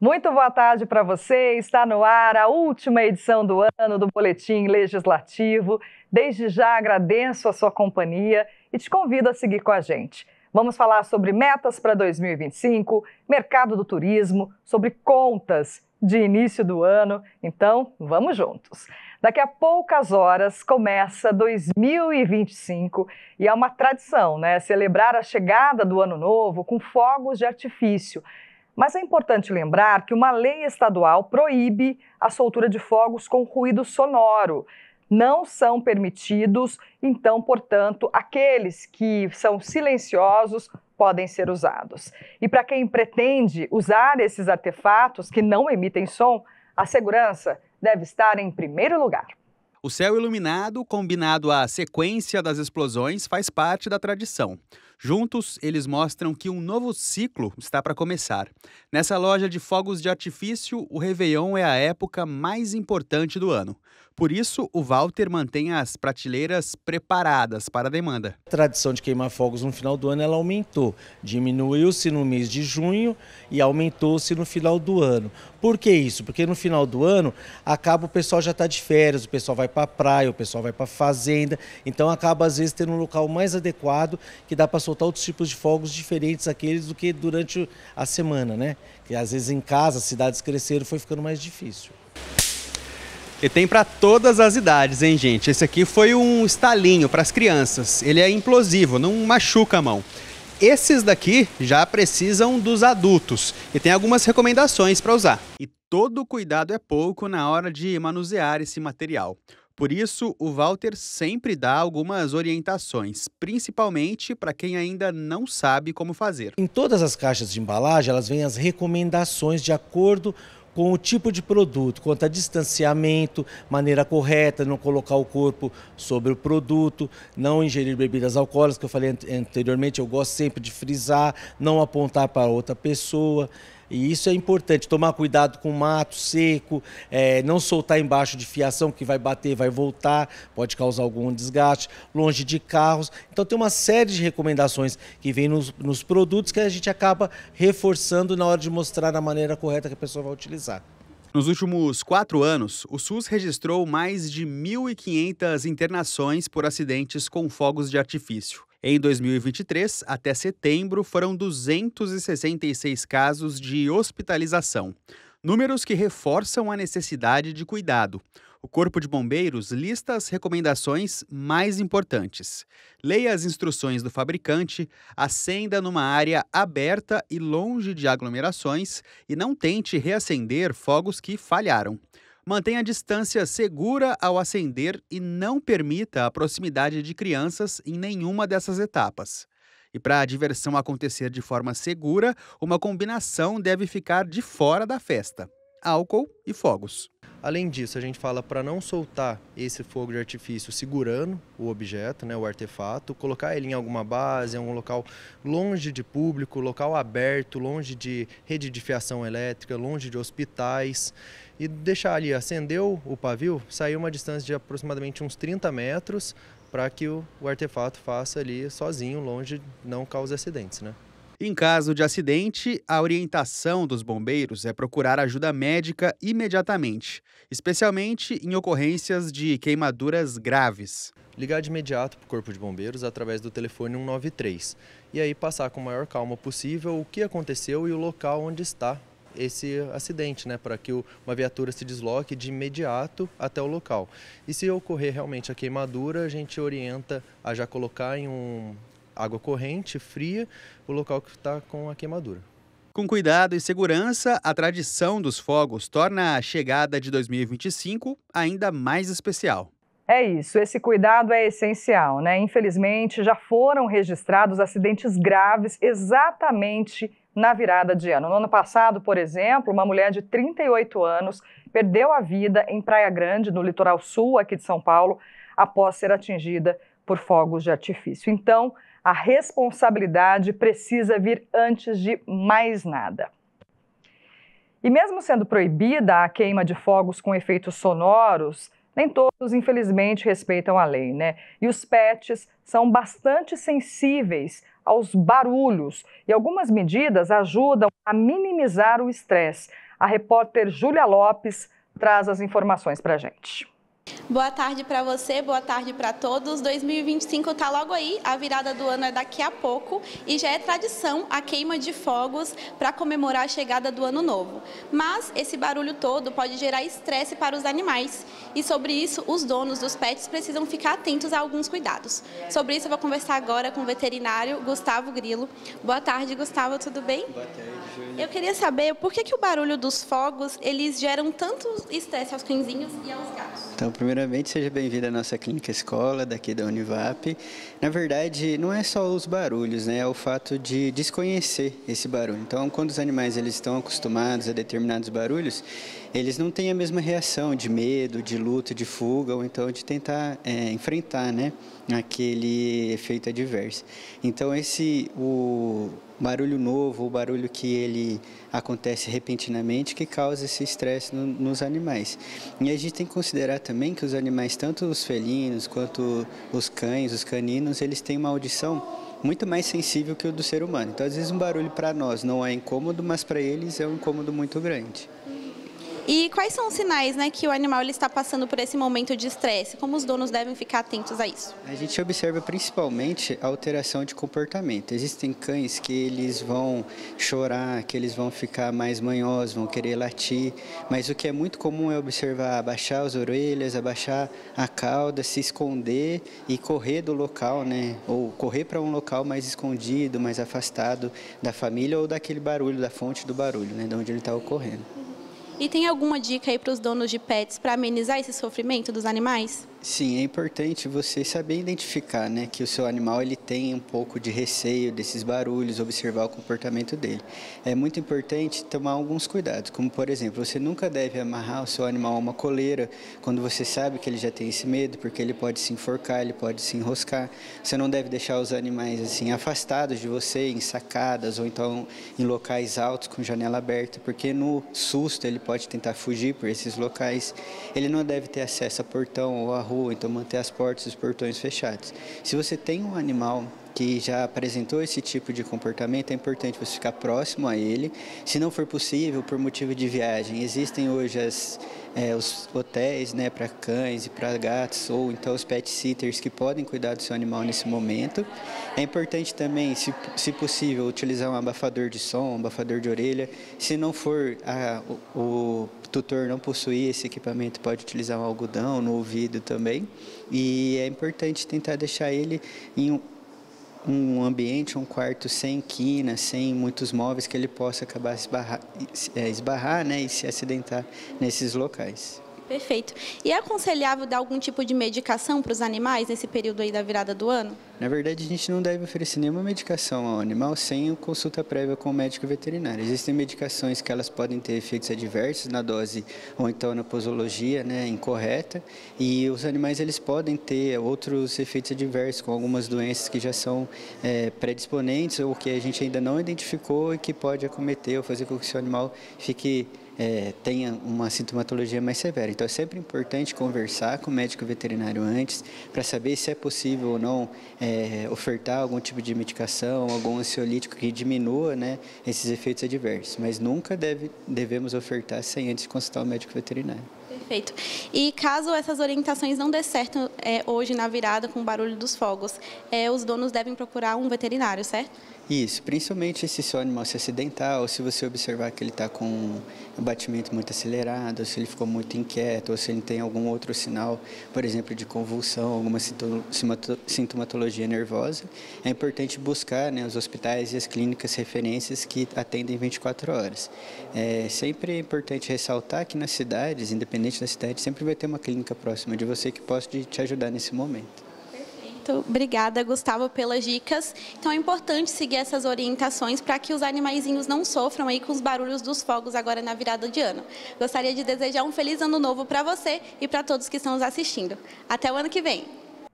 Muito boa tarde para você. Está no ar a última edição do ano do Boletim Legislativo. Desde já agradeço a sua companhia e te convido a seguir com a gente. Vamos falar sobre metas para 2025, mercado do turismo, sobre contas de início do ano. Então, vamos juntos. Daqui a poucas horas começa 2025 e é uma tradição, né? Celebrar a chegada do ano novo com fogos de artifício. Mas é importante lembrar que uma lei estadual proíbe a soltura de fogos com ruído sonoro. Não são permitidos, então, portanto, aqueles que são silenciosos podem ser usados. E para quem pretende usar esses artefatos que não emitem som, a segurança deve estar em primeiro lugar. O céu iluminado, combinado à sequência das explosões, faz parte da tradição. Juntos, eles mostram que um novo ciclo está para começar. Nessa loja de fogos de artifício, o Réveillon é a época mais importante do ano. Por isso, o Walter mantém as prateleiras preparadas para a demanda. A tradição de queimar fogos no final do ano ela aumentou. Diminuiu-se no mês de junho e aumentou-se no final do ano. Por que isso? Porque no final do ano, o pessoal já está de férias, o pessoal vai para a praia, o pessoal vai para a fazenda. Então acaba às vezes tendo um local mais adequado que dá para soltar outros tipos de fogos diferentes aqueles do que durante a semana, né? Que às vezes em casa, as cidades cresceram, foi ficando mais difícil. E tem para todas as idades, hein, gente? Esse aqui foi um estalinho para as crianças. Ele é implosivo, não machuca a mão. Esses daqui já precisam dos adultos e tem algumas recomendações para usar. E todo cuidado é pouco na hora de manusear esse material. Por isso, o Walter sempre dá algumas orientações, principalmente para quem ainda não sabe como fazer. Em todas as caixas de embalagem, elas vêm as recomendações de acordo com o tipo de produto, quanto a distanciamento, maneira correta, não colocar o corpo sobre o produto, não ingerir bebidas alcoólicas, que eu falei anteriormente, eu gosto sempre de frisar, não apontar para outra pessoa. E isso é importante, tomar cuidado com mato seco, não soltar embaixo de fiação, que vai bater, vai voltar, pode causar algum desgaste, longe de carros. Então tem uma série de recomendações que vem nos produtos que a gente acaba reforçando na hora de mostrar a maneira correta que a pessoa vai utilizar. Nos últimos 4 anos, o SUS registrou mais de 1.500 internações por acidentes com fogos de artifício. Em 2023, até setembro, foram 266 casos de hospitalização. Números que reforçam a necessidade de cuidado. O Corpo de Bombeiros lista as recomendações mais importantes. Leia as instruções do fabricante, acenda numa área aberta e longe de aglomerações e não tente reacender fogos que falharam. Mantenha a distância segura ao acender e não permita a proximidade de crianças em nenhuma dessas etapas. E para a diversão acontecer de forma segura, uma combinação deve ficar de fora da festa: álcool e fogos. Além disso, a gente fala para não soltar esse fogo de artifício segurando o objeto, né, o artefato, colocar ele em alguma base, em algum local longe de público, local aberto, longe de rede de fiação elétrica, longe de hospitais, e deixar ali, acendeu o pavio, sair uma distância de aproximadamente uns 30 metros para que o artefato faça ali sozinho, longe, não cause acidentes, né? Em caso de acidente, a orientação dos bombeiros é procurar ajuda médica imediatamente, especialmente em ocorrências de queimaduras graves. Ligar de imediato para o Corpo de Bombeiros através do telefone 193 e aí passar com a maior calma possível o que aconteceu e o local onde está esse acidente, né, para que uma viatura se desloque de imediato até o local. E se ocorrer realmente a queimadura, a gente orienta a já colocar em água corrente, fria, o local que está com a queimadura. Com cuidado e segurança, a tradição dos fogos torna a chegada de 2025 ainda mais especial. É isso, esse cuidado é essencial, né? Infelizmente, já foram registrados acidentes graves exatamente na virada de ano. No ano passado, por exemplo, uma mulher de 38 anos perdeu a vida em Praia Grande, no litoral sul aqui de São Paulo, após ser atingida por fogos de artifício. Então, a responsabilidade precisa vir antes de mais nada. E mesmo sendo proibida a queima de fogos com efeitos sonoros, nem todos, infelizmente, respeitam a lei, né? E os pets são bastante sensíveis aos barulhos e algumas medidas ajudam a minimizar o estresse. A repórter Júlia Lopes traz as informações para a gente. Boa tarde para você, boa tarde para todos. 2025 está logo aí, a virada do ano é daqui a pouco e já é tradição a queima de fogos para comemorar a chegada do ano novo. Mas esse barulho todo pode gerar estresse para os animais e sobre isso os donos dos pets precisam ficar atentos a alguns cuidados. Sobre isso eu vou conversar agora com o veterinário Gustavo Grilo. Boa tarde, Gustavo, tudo bem? Boa tarde, Júlia. Eu queria saber por que o barulho dos fogos eles geram tanto estresse aos cãezinhos e aos gatos. Então, primeiramente, seja bem-vindo à nossa clínica escola daqui da Univap. Na verdade, não é só os barulhos, né? É o fato de desconhecer esse barulho. Então, quando os animais eles estão acostumados a determinados barulhos, eles não têm a mesma reação de medo, de luta, de fuga, ou então de tentar enfrentar, né, aquele efeito adverso. Então, o barulho novo, o barulho que ele acontece repentinamente, que causa esse estresse nos animais. E a gente tem que considerar também que os animais, tanto os felinos quanto os cães, os caninos, eles têm uma audição muito mais sensível que o do ser humano. Então, às vezes, um barulho para nós não é incômodo, mas para eles é um incômodo muito grande. E quais são os sinais, né, que o animal ele está passando por esse momento de estresse? Como os donos devem ficar atentos a isso? A gente observa principalmente a alteração de comportamento. Existem cães que eles vão chorar, que eles vão ficar mais manhosos, vão querer latir, mas o que é muito comum é observar abaixar as orelhas, abaixar a cauda, se esconder e correr do local, né? Ou correr para um local mais escondido, mais afastado da família ou daquele barulho, da fonte do barulho, né, de onde ele está ocorrendo. E tem alguma dica aí para os donos de pets para amenizar esse sofrimento dos animais? Sim, é importante você saber identificar, né, que o seu animal ele tem um pouco de receio desses barulhos, observar o comportamento dele. É muito importante tomar alguns cuidados, como por exemplo, você nunca deve amarrar o seu animal a uma coleira quando você sabe que ele já tem esse medo, porque ele pode se enforcar, ele pode se enroscar. Você não deve deixar os animais assim afastados de você, em sacadas ou então em locais altos com janela aberta, porque no susto ele pode tentar fugir por esses locais. Ele não deve ter acesso a portão ou a rua, então manter as portas e os portões fechados. Se você tem um animal que já apresentou esse tipo de comportamento, é importante você ficar próximo a ele. Se não for possível, por motivo de viagem, existem hoje os hotéis, né, para cães e para gatos, ou então os pet sitters que podem cuidar do seu animal nesse momento. É importante também, se possível, utilizar um abafador de som, um abafador de orelha. Se não for o tutor não possuir esse equipamento, pode utilizar um algodão no ouvido também. E é importante tentar deixar ele em um ambiente, um quarto sem quina, sem muitos móveis, que ele possa acabar esbarrar, né, e se acidentar nesses locais. Perfeito. E é aconselhável dar algum tipo de medicação para os animais nesse período aí da virada do ano? Na verdade, a gente não deve oferecer nenhuma medicação ao animal sem consulta prévia com o médico veterinário. Existem medicações que elas podem ter efeitos adversos na dose ou então na posologia, né, incorreta, e os animais eles podem ter outros efeitos adversos com algumas doenças que já são predisponentes ou que a gente ainda não identificou e que pode acometer ou fazer com que o seu animal tenha uma sintomatologia mais severa. Então, é sempre importante conversar com o médico veterinário antes, para saber se é possível ou não ofertar algum tipo de medicação, algum ansiolítico que diminua, né, esses efeitos adversos. Mas nunca devemos ofertar sem antes consultar o médico veterinário. Perfeito. E caso essas orientações não dê certo hoje na virada com o barulho dos fogos, os donos devem procurar um veterinário, certo? Isso, principalmente se seu animal se acidentar ou se você observar que ele está com um batimento muito acelerado, ou se ele ficou muito inquieto, ou se ele tem algum outro sinal, por exemplo, de convulsão, alguma sintomatologia nervosa, é importante buscar, né, os hospitais e as clínicas referências que atendem 24 horas. Sempre é importante ressaltar que nas cidades, independente da cidade, sempre vai ter uma clínica próxima de você que possa te ajudar nesse momento. Obrigada, Gustavo, pelas dicas. Então é importante seguir essas orientações para que os animaizinhos não sofram aí com os barulhos dos fogos agora na virada de ano. Gostaria de desejar um feliz ano novo para você e para todos que estão nos assistindo. Até o ano que vem.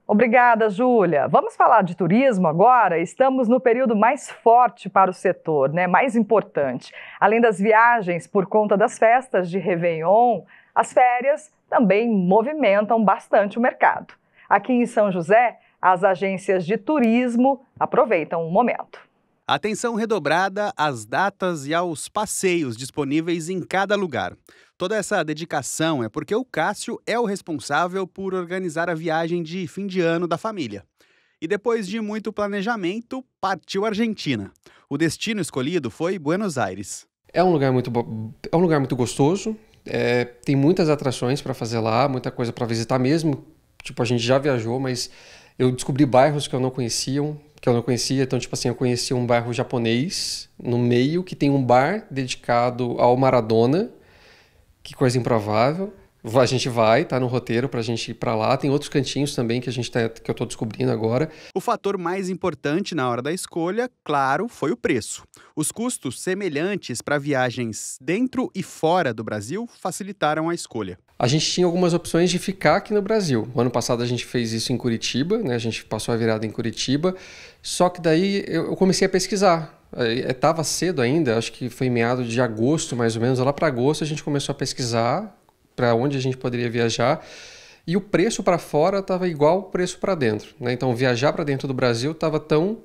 Obrigada, Júlia. Vamos falar de turismo agora? Estamos no período mais forte para o setor, né? Mais importante. Além das viagens por conta das festas de Réveillon, as férias também movimentam bastante o mercado. Aqui em São José, as agências de turismo aproveitam o momento. Atenção redobrada às datas e aos passeios disponíveis em cada lugar. Toda essa dedicação é porque o Cássio é o responsável por organizar a viagem de fim de ano da família. E depois de muito planejamento, partiu a Argentina. O destino escolhido foi Buenos Aires. É um lugar muito gostoso, tem muitas atrações para fazer lá, muita coisa para visitar mesmo. Tipo, a gente já viajou, mas eu descobri bairros que eu não conhecia. Então, tipo assim, eu conheci um bairro japonês no meio, que tem um bar dedicado ao Maradona. Que coisa improvável. A gente vai, tá no roteiro pra gente ir pra lá. Tem outros cantinhos também que eu tô descobrindo agora. O fator mais importante na hora da escolha, claro, foi o preço. Os custos semelhantes para viagens dentro e fora do Brasil facilitaram a escolha. A gente tinha algumas opções de ficar aqui no Brasil. O ano passado a gente fez isso em Curitiba, né? A gente passou a virada em Curitiba. Só que daí eu comecei a pesquisar. Estava cedo ainda, acho que foi em meados de agosto, mais ou menos. Lá para agosto a gente começou a pesquisar para onde a gente poderia viajar, e o preço para fora estava igual o preço para dentro, né? Então viajar para dentro do Brasil estava tão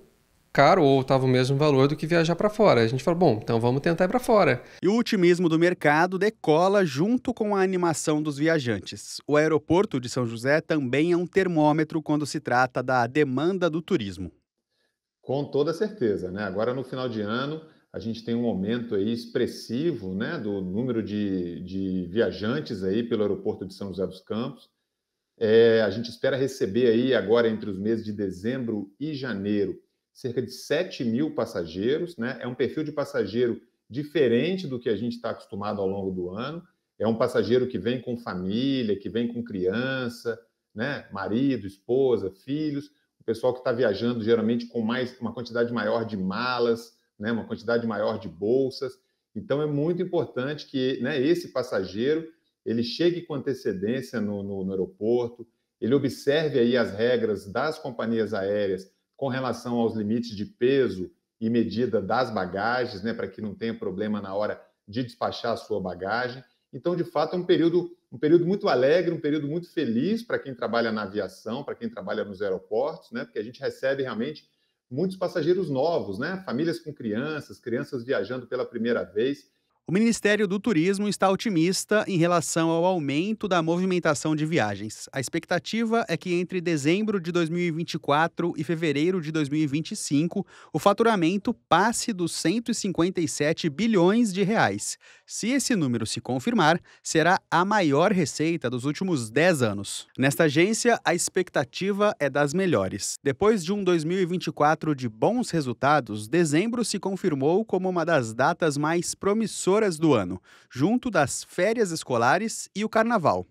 caro ou estava o mesmo valor do que viajar para fora. A gente falou, bom, então vamos tentar ir para fora. E o otimismo do mercado decola junto com a animação dos viajantes. O aeroporto de São José também é um termômetro quando se trata da demanda do turismo. Com toda certeza, né? Agora no final de ano a gente tem um aumento aí expressivo, né, do número de viajantes aí pelo aeroporto de São José dos Campos. A gente espera receber aí agora entre os meses de dezembro e janeiro cerca de 7 mil passageiros, né? É um perfil de passageiro diferente do que a gente está acostumado ao longo do ano. É um passageiro que vem com família, que vem com criança, né? Marido, esposa, filhos. O pessoal que está viajando geralmente com uma quantidade maior de malas, né, uma quantidade maior de bolsas. Então, é muito importante que, né, esse passageiro ele chegue com antecedência no aeroporto, ele observe aí as regras das companhias aéreas com relação aos limites de peso e medida das bagagens, né, para que não tenha problema na hora de despachar a sua bagagem. Então, de fato, é um período muito alegre, um período muito feliz para quem trabalha na aviação, para quem trabalha nos aeroportos, né, porque a gente recebe realmente muitos passageiros novos, né? Famílias com crianças viajando pela primeira vez. O Ministério do Turismo está otimista em relação ao aumento da movimentação de viagens. A expectativa é que entre dezembro de 2024 e fevereiro de 2025, o faturamento passe dos 157 bilhões de reais. Se esse número se confirmar, será a maior receita dos últimos 10 anos. Nesta agência, a expectativa é das melhores. Depois de um 2024 de bons resultados, dezembro se confirmou como uma das datas mais promissoras do ano, junto das férias escolares e o carnaval.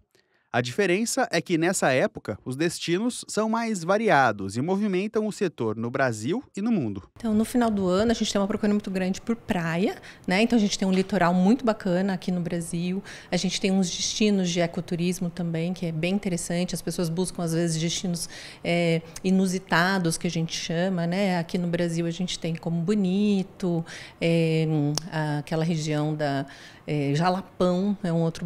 A diferença é que, nessa época, os destinos são mais variados e movimentam o setor no Brasil e no mundo. Então, no final do ano, a gente tem uma procura muito grande por praia, né? Então, a gente tem um litoral muito bacana aqui no Brasil. A gente tem uns destinos de ecoturismo também, que é bem interessante. As pessoas buscam, às vezes, destinos inusitados, que a gente chama, né? Aqui no Brasil, a gente tem como Bonito, aquela região da... Jalapão é um outro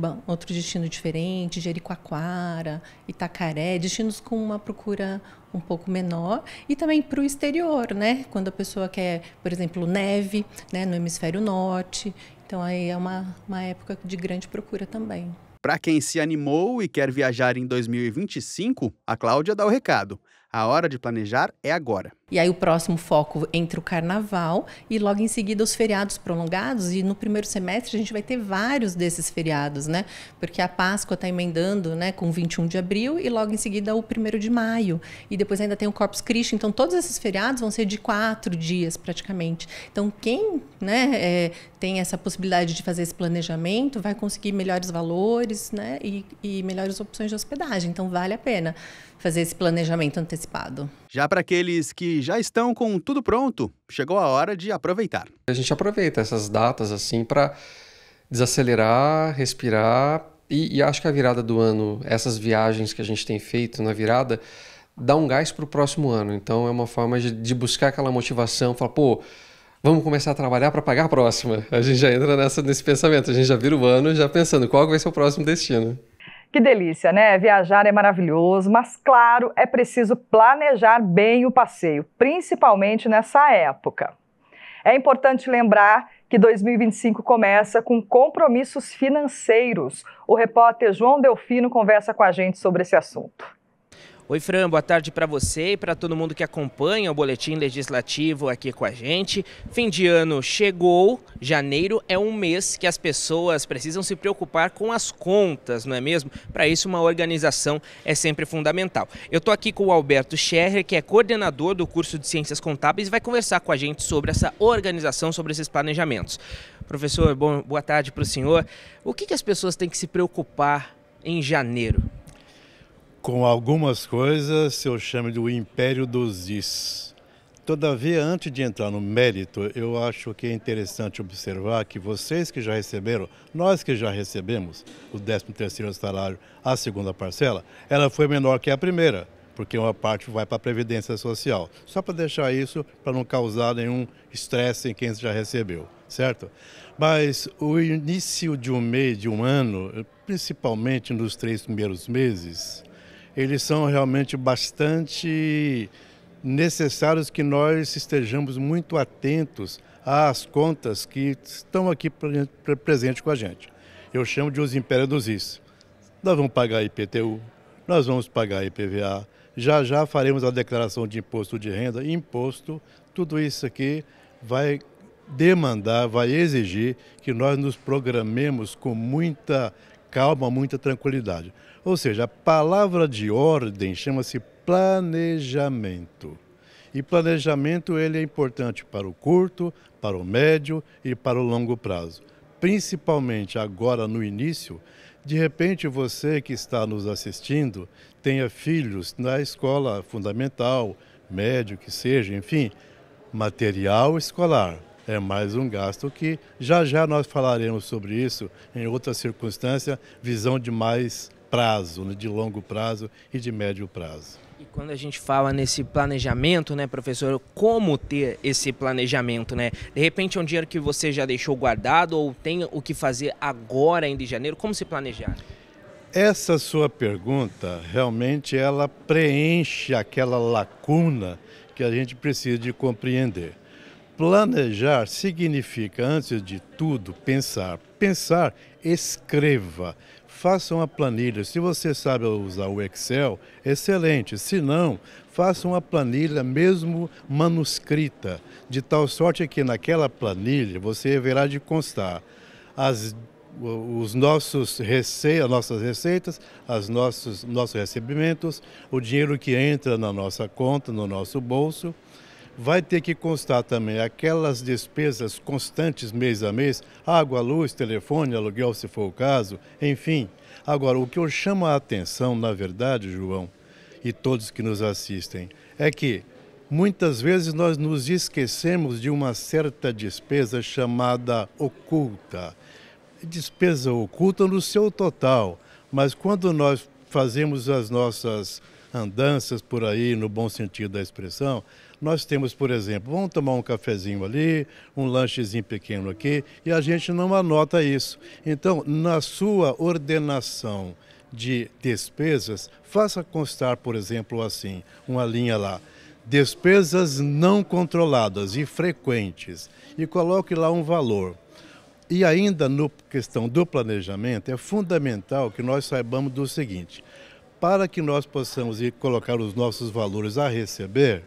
destino diferente, Jericoacoara, Itacaré, destinos com uma procura um pouco menor, e também para o exterior, né? Quando a pessoa quer, por exemplo, neve, né? No hemisfério norte, então aí é uma época de grande procura também. Para quem se animou e quer viajar em 2025, a Cláudia dá o recado. A hora de planejar é agora. E aí o próximo foco entre o carnaval e logo em seguida os feriados prolongados, e no primeiro semestre a gente vai ter vários desses feriados, né? Porque a Páscoa está emendando, né, com 21 de abril e logo em seguida o 1º de maio. E depois ainda tem o Corpus Christi, então todos esses feriados vão ser de 4 dias praticamente. Então quem, né, tem essa possibilidade de fazer esse planejamento vai conseguir melhores valores, né, e melhores opções de hospedagem. Então vale a pena fazer esse planejamento antecipado. Já para aqueles que já estão com tudo pronto, chegou a hora de aproveitar. A gente aproveita essas datas assim para desacelerar, respirar, e acho que a virada do ano, essas viagens que a gente tem feito na virada, dá um gás para o próximo ano. Então é uma forma de buscar aquela motivação, falar, pô, vamos começar a trabalhar para pagar a próxima. A gente já entra nesse pensamento, a gente já vira o ano já pensando qual vai ser o próximo destino. Que delícia, né? Viajar é maravilhoso, mas claro, é preciso planejar bem o passeio, principalmente nessa época. É importante lembrar que 2025 começa com compromissos financeiros. O repórter João Delfino conversa com a gente sobre esse assunto. Oi, Fran, boa tarde para você e para todo mundo que acompanha o Boletim Legislativo aqui com a gente. Fim de ano chegou, janeiro é um mês que as pessoas precisam se preocupar com as contas, não é mesmo? Para isso, uma organização é sempre fundamental. Eu estou aqui com o Alberto Scherrer, que é coordenador do curso de Ciências Contábeis e vai conversar com a gente sobre essa organização, sobre esses planejamentos. Professor, boa tarde para o senhor. O que as pessoas têm que se preocupar em janeiro? Com algumas coisas eu chamo de o império dos is. Todavia, antes de entrar no mérito, eu acho que é interessante observar que vocês que já receberam, nós que já recebemos o 13º salário, a segunda parcela, ela foi menor que a primeira, porque uma parte vai para a Previdência Social. Só para deixar isso, para não causar nenhum estresse em quem já recebeu, certo? Mas o início de um mês, de um ano, principalmente nos 3 primeiros meses, eles são realmente bastante necessários que nós estejamos muito atentos às contas que estão aqui presentes com a gente. Eu chamo de os impérios dos is. Nós vamos pagar IPTU, nós vamos pagar IPVA, já faremos a declaração de imposto de renda, imposto, tudo isso aqui vai demandar, vai exigir que nós nos programemos com muita calma, muita tranquilidade. Ou seja, a palavra de ordem chama-se planejamento. E planejamento ele é importante para o curto, para o médio e para o longo prazo. Principalmente agora no início, de repente você que está nos assistindo tenha filhos na escola fundamental, médio que seja, enfim, material escolar. É mais um gasto que já nós falaremos sobre isso em outra circunstância, visão de mais prazo, né, de longo prazo e de médio prazo. E quando a gente fala nesse planejamento, né, professor, como ter esse planejamento, né? De repente é um dinheiro que você já deixou guardado ou tem o que fazer agora ainda em janeiro, como se planejar? Essa sua pergunta, realmente ela preenche aquela lacuna que a gente precisa de compreender. Planejar significa, antes de tudo, pensar. Pensar, escreva. Faça uma planilha. Se você sabe usar o Excel, excelente. Se não, faça uma planilha mesmo manuscrita, de tal sorte que naquela planilha você verá de constar as nossas receitas, nossos recebimentos, o dinheiro que entra na nossa conta, no nosso bolso. Vai ter que constar também aquelas despesas constantes mês a mês, água, luz, telefone, aluguel, se for o caso, enfim. Agora, o que eu chamo a atenção, na verdade, João, e todos que nos assistem, é que muitas vezes nós nos esquecemos de uma certa despesa chamada oculta. Despesa oculta no seu total, mas quando nós fazemos as nossas andanças por aí, no bom sentido da expressão, nós temos, por exemplo, vamos tomar um cafezinho ali, um lanchezinho pequeno aqui, e a gente não anota isso. Então, na sua ordenação de despesas, faça constar, por exemplo, assim, uma linha lá, despesas não controladas e frequentes, e coloque lá um valor. E ainda na questão do planejamento, é fundamental que nós saibamos do seguinte, para que nós possamos colocar os nossos valores a receber,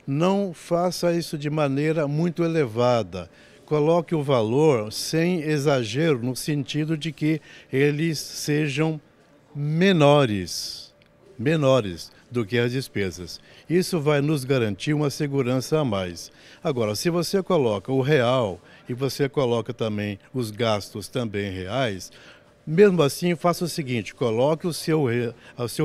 não faça isso de maneira muito elevada. Coloque o valor sem exagero, no sentido de que eles sejam menores do que as despesas. Isso vai nos garantir uma segurança a mais. Agora, se você coloca o real e você coloca também os gastos também reais, mesmo assim, faça o seguinte, coloque o seu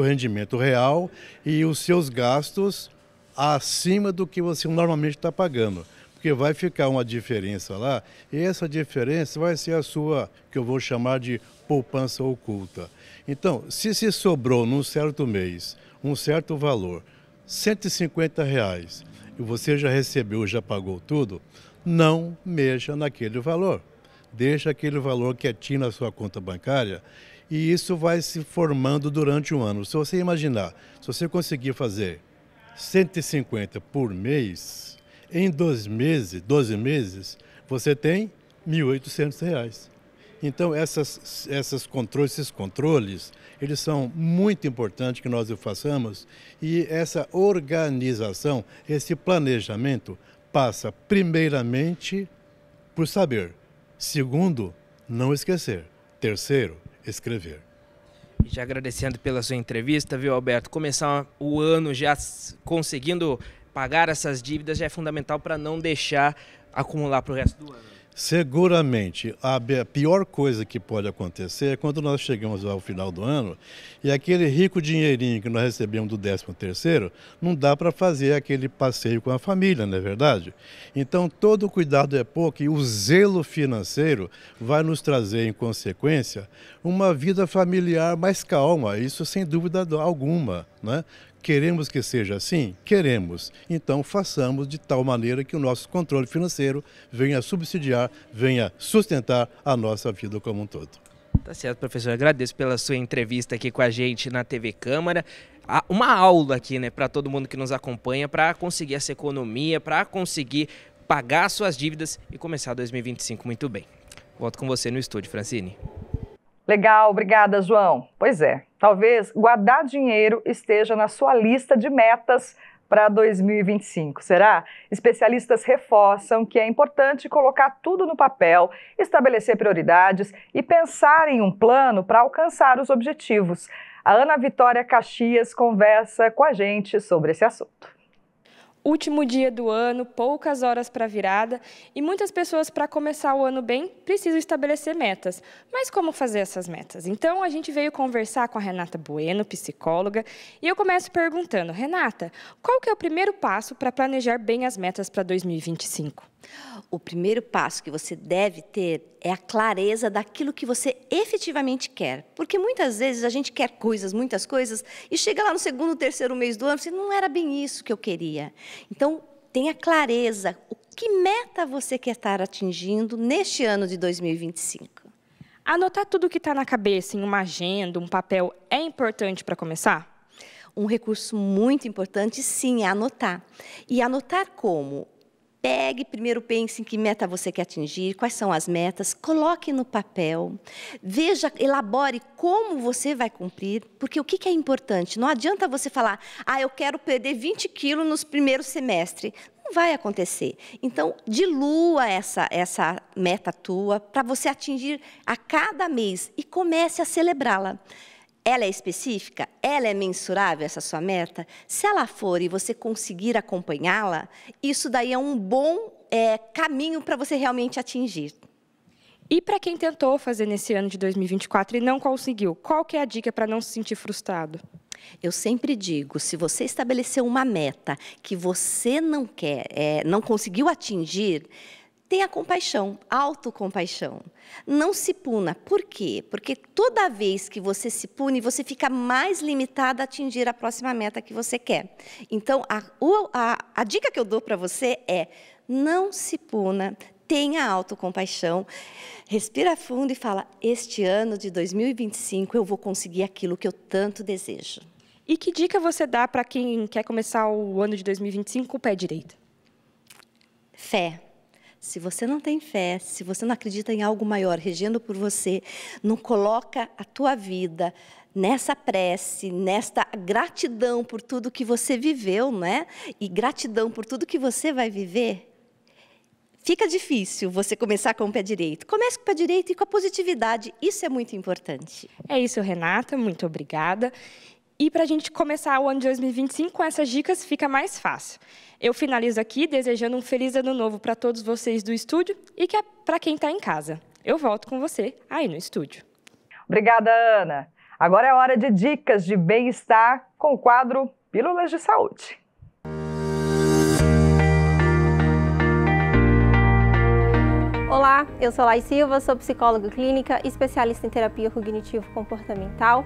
rendimento real e os seus gastos acima do que você normalmente está pagando, porque vai ficar uma diferença lá, e essa diferença vai ser a sua, que eu vou chamar de poupança oculta. Então, se sobrou num certo mês um certo valor, R$150, e você já recebeu, já pagou tudo, não mexa naquele valor. Deixa aquele valor quietinho na sua conta bancária e isso vai se formando durante um ano. Se você imaginar, se você conseguir fazer 150 por mês, Em 12 meses, você tem R$ 1.800. Então, esses controles, eles são muito importantes que nós o façamos, e essa organização, esse planejamento passa primeiramente por saber, segundo, não esquecer, terceiro, escrever. Já agradecendo pela sua entrevista, viu, Alberto? Começar o ano já conseguindo pagar essas dívidas já é fundamental para não deixar acumular para o resto do ano. Seguramente, a pior coisa que pode acontecer é quando nós chegamos ao final do ano e aquele rico dinheirinho que nós recebemos do 13º, não dá para fazer aquele passeio com a família, não é verdade? Então, todo cuidado é pouco e o zelo financeiro vai nos trazer, em consequência, uma vida familiar mais calma, isso sem dúvida alguma, né? Queremos que seja assim? Queremos. Então, façamos de tal maneira que o nosso controle financeiro venha subsidiar, venha sustentar a nossa vida como um todo. Tá certo, professor. Agradeço pela sua entrevista aqui com a gente na TV Câmara. Uma aula aqui, né, para todo mundo que nos acompanha, para conseguir essa economia, para conseguir pagar suas dívidas e começar 2025 muito bem. Volto com você no estúdio, Francine. Legal, obrigada, João. Pois é, talvez guardar dinheiro esteja na sua lista de metas para 2025, será? Especialistas reforçam que é importante colocar tudo no papel, estabelecer prioridades e pensar em um plano para alcançar os objetivos. A Ana Vitória Caxias conversa com a gente sobre esse assunto. Último dia do ano, poucas horas para a virada e muitas pessoas, para começar o ano bem, precisam estabelecer metas. Mas como fazer essas metas? Então, a gente veio conversar com a Renata Bueno, psicóloga, e eu começo perguntando, Renata, qual que é o primeiro passo para planejar bem as metas para 2025? O primeiro passo que você deve ter é a clareza daquilo que você efetivamente quer. Porque muitas vezes a gente quer muitas coisas, e chega lá no segundo, terceiro mês do ano, você não era bem isso que eu queria. Então, tenha clareza, que meta você quer estar atingindo neste ano de 2025. Anotar tudo o que está na cabeça em uma agenda, um papel, é importante para começar? Um recurso muito importante, sim, é anotar. E anotar como? Primeiro pense em que meta você quer atingir, quais são as metas, coloque no papel, veja, elabore como você vai cumprir, porque o que é importante? Não adianta você falar, eu quero perder 20 quilos nos primeiros semestres. Não vai acontecer. Então, dilua essa meta tua para você atingir a cada mês e comece a celebrá-la. Ela é específica? Ela é mensurável, essa sua meta? Se ela for e você conseguir acompanhá-la, isso daí é um bom caminho para você realmente atingir. E para quem tentou fazer nesse ano de 2024 e não conseguiu, qual que é a dica para não se sentir frustrado? Eu sempre digo, se você estabeleceu uma meta que você não quer, não conseguiu atingir, tenha compaixão, autocompaixão. Não se puna. Por quê? Porque toda vez que você se pune, você fica mais limitada a atingir a próxima meta que você quer. Então, a dica que eu dou para você é, não se puna, tenha autocompaixão, respira fundo e fala, este ano de 2025 eu vou conseguir aquilo que eu tanto desejo. E que dica você dá para quem quer começar o ano de 2025 com o pé direito? Fé. Se você não tem fé, se você não acredita em algo maior regendo por você, não coloca a tua vida nessa prece, nesta gratidão por tudo que você viveu, né? E gratidão por tudo que você vai viver, fica difícil você começar com o pé direito. Comece com o pé direito e com a positividade, isso é muito importante. É isso, Renata, muito obrigada. E para a gente começar o ano de 2025 com essas dicas, fica mais fácil. Eu finalizo aqui desejando um feliz ano novo para todos vocês do estúdio e para quem está em casa. Eu volto com você aí no estúdio. Obrigada, Ana. Agora é hora de dicas de bem-estar com o quadro Pílulas de Saúde. Olá, eu sou Lai Silva, sou psicóloga clínica, especialista em terapia cognitivo-comportamental.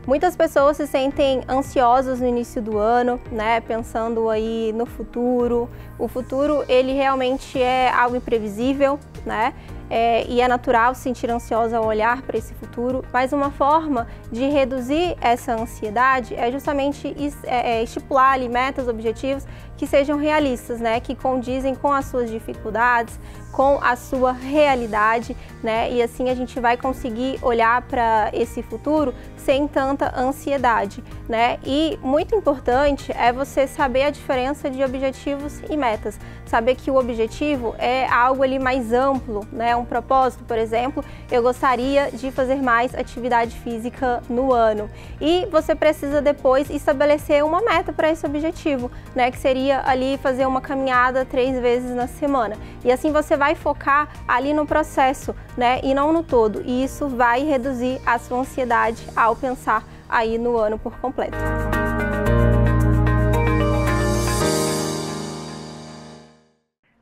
Muitas pessoas se sentem ansiosas no início do ano, né, pensando aí no futuro. O futuro, ele realmente é algo imprevisível, né? E é natural se sentir ansiosa ao olhar para esse futuro, mas uma forma de reduzir essa ansiedade é justamente estipular ali metas, objetivos que sejam realistas, né, que condizem com as suas dificuldades, com a sua realidade, né, e assim a gente vai conseguir olhar para esse futuro sem tanta ansiedade, né, e muito importante é você saber a diferença de objetivos e metas, saber que o objetivo é algo ali mais amplo, né, um propósito, por exemplo, eu gostaria de fazer mais atividade física no ano, e você precisa depois estabelecer uma meta para esse objetivo, né, que seria ali fazer uma caminhada 3 vezes na semana, e assim você vai focar ali no processo, né, e não no todo, e isso vai reduzir a sua ansiedade ao pensar aí no ano por completo.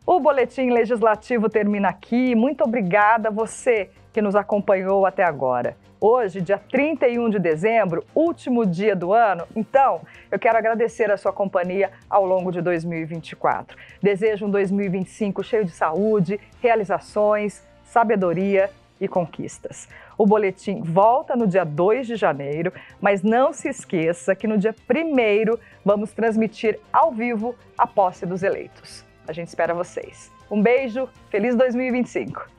O Boletim Legislativo termina aqui. Muito obrigada a você que nos acompanhou até agora. Hoje, dia 31 de dezembro, último dia do ano, então eu quero agradecer a sua companhia ao longo de 2024. Desejo um 2025 cheio de saúde, realizações, sabedoria e conquistas. O boletim volta no dia 2 de janeiro, mas não se esqueça que no dia 1º vamos transmitir ao vivo a posse dos eleitos. A gente espera vocês. Um beijo, feliz 2025!